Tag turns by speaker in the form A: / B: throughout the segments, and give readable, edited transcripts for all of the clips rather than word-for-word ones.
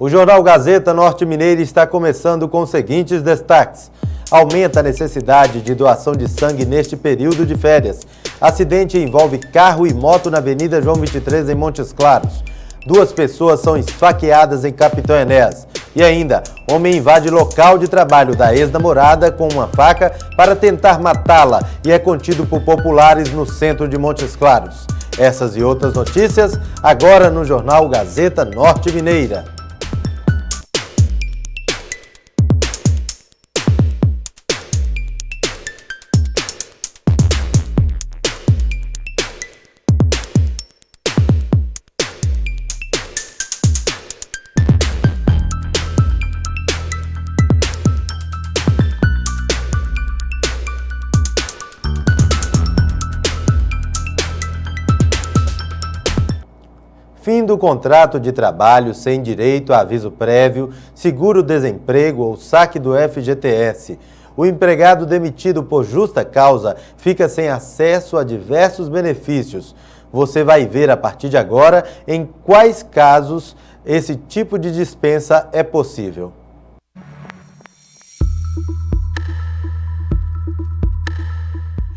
A: O Jornal Gazeta Norte Mineira está começando com os seguintes destaques. Aumenta a necessidade de doação de sangue neste período de férias. Acidente envolve carro e moto na Avenida João 23, em Montes Claros. 2 pessoas são esfaqueadas em Capitão Enéas. E ainda, homem invade local de trabalho da ex-namorada com uma faca para tentar matá-la e é contido por populares no centro de Montes Claros. Essas e outras notícias agora no Jornal Gazeta Norte Mineira. Fim do contrato de trabalho sem direito a aviso prévio, seguro-desemprego ou saque do FGTS. O empregado demitido por justa causa fica sem acesso a diversos benefícios. Você vai ver a partir de agora em quais casos esse tipo de dispensa é possível.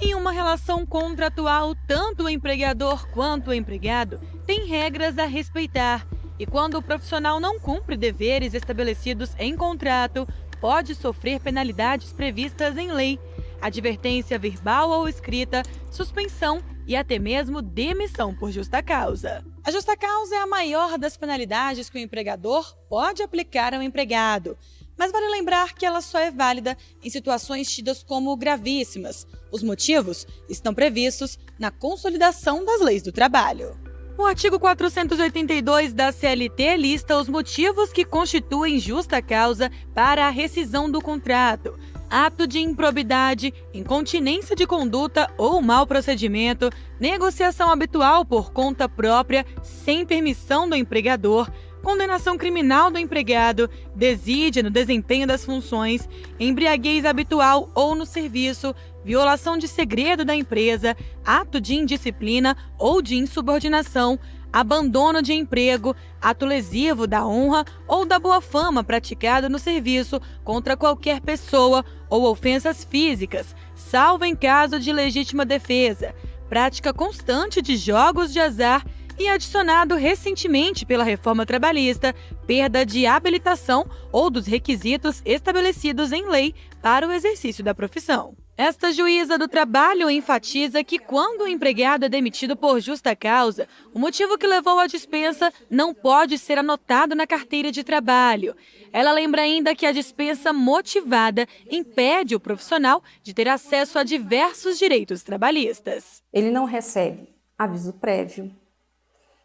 B: Em uma relação contratual, tanto o empregador quanto o empregado têm regras a respeitar. E quando o profissional não cumpre deveres estabelecidos em contrato, pode sofrer penalidades previstas em lei, advertência verbal ou escrita, suspensão e até mesmo demissão por justa causa. A justa causa é a maior das penalidades que o empregador pode aplicar ao empregado. Mas vale lembrar que ela só é válida em situações tidas como gravíssimas. Os motivos estão previstos na Consolidação das Leis do Trabalho. O artigo 482 da CLT lista os motivos que constituem justa causa para a rescisão do contrato: ato de improbidade, incontinência de conduta ou mau procedimento, negociação habitual por conta própria sem permissão do empregador, condenação criminal do empregado, desídia no desempenho das funções, embriaguez habitual ou no serviço, violação de segredo da empresa, ato de indisciplina ou de insubordinação, abandono de emprego, ato lesivo da honra ou da boa fama praticado no serviço contra qualquer pessoa ou ofensas físicas, salvo em caso de legítima defesa, prática constante de jogos de azar e adicionado recentemente pela reforma trabalhista, perda de habilitação ou dos requisitos estabelecidos em lei para o exercício da profissão. Esta juíza do trabalho enfatiza que quando o empregado é demitido por justa causa, o motivo que levou à dispensa não pode ser anotado na carteira de trabalho. Ela lembra ainda que a dispensa motivada impede o profissional de ter acesso a diversos direitos trabalhistas.
C: Ele não recebe aviso prévio,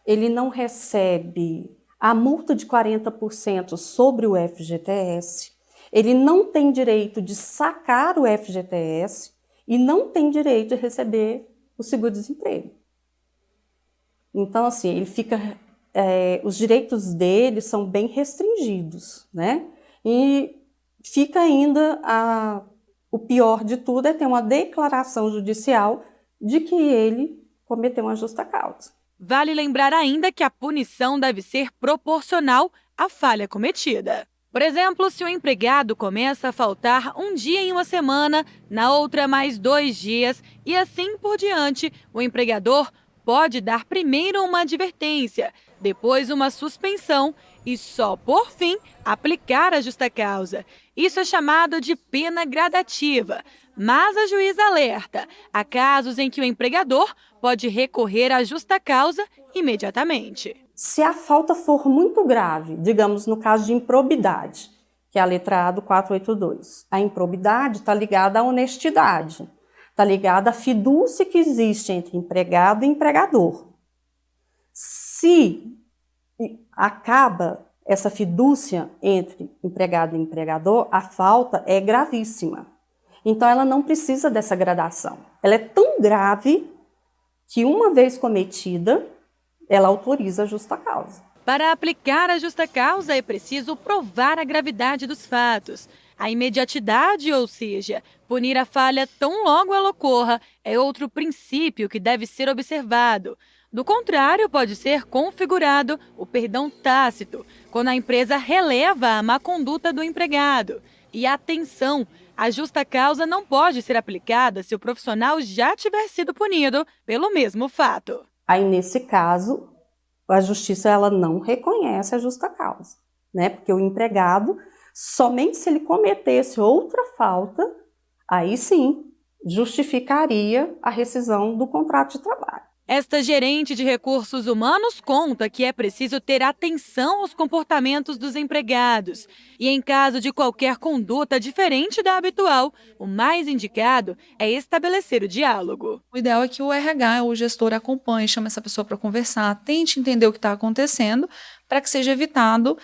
C: ele não recebe a multa de 40% sobre o FGTS, ele não tem direito de sacar o FGTS e não tem direito de receber o seguro-desemprego. Então, assim, ele fica, os direitos dele são bem restringidos, né? E fica ainda, o pior de tudo é ter uma declaração judicial de que ele cometeu uma justa causa.
B: Vale lembrar ainda que a punição deve ser proporcional à falha cometida. Por exemplo, se o empregado começa a faltar um dia em uma semana, na outra mais 2 dias e assim por diante, o empregador pode dar primeiro uma advertência, depois uma suspensão e só por fim aplicar a justa causa. Isso é chamado de pena gradativa. Mas a juíza alerta: há casos em que o empregador pode recorrer à justa causa imediatamente.
C: Se a falta for muito grave, digamos no caso de improbidade, que é a letra A do 482, a improbidade está ligada à honestidade, está ligada à fidúcia que existe entre empregado e empregador. Se acaba essa fidúcia entre empregado e empregador, a falta é gravíssima. Então ela não precisa dessa gradação. Ela é tão grave que uma vez cometida, ela autoriza a justa causa.
B: Para aplicar a justa causa é preciso provar a gravidade dos fatos. A imediatidade, ou seja, punir a falha tão logo ela ocorra, é outro princípio que deve ser observado. Do contrário, pode ser configurado o perdão tácito, quando a empresa releva a má conduta do empregado. E atenção, a justa causa não pode ser aplicada se o profissional já tiver sido punido pelo mesmo fato.
C: Aí, nesse caso, a justiça ela não reconhece a justa causa, né? Porque o empregado, somente se ele cometesse outra falta, aí sim justificaria a rescisão do contrato de trabalho.
B: Esta gerente de recursos humanos conta que é preciso ter atenção aos comportamentos dos empregados e, em caso de qualquer conduta diferente da habitual, o mais indicado é estabelecer o diálogo.
D: O ideal é que o RH, o gestor, acompanhe, chame essa pessoa para conversar, tente entender o que está acontecendo para que seja evitado,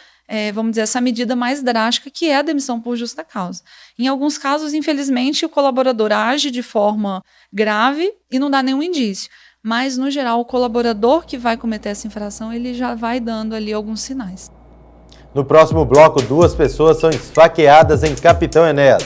D: vamos dizer, essa medida mais drástica que é a demissão por justa causa. Em alguns casos, infelizmente, o colaborador age de forma grave e não dá nenhum indício. Mas, no geral, o colaborador que vai cometer essa infração, ele já vai dando ali alguns sinais.
A: No próximo bloco, 2 pessoas são esfaqueadas em Capitão Enéas.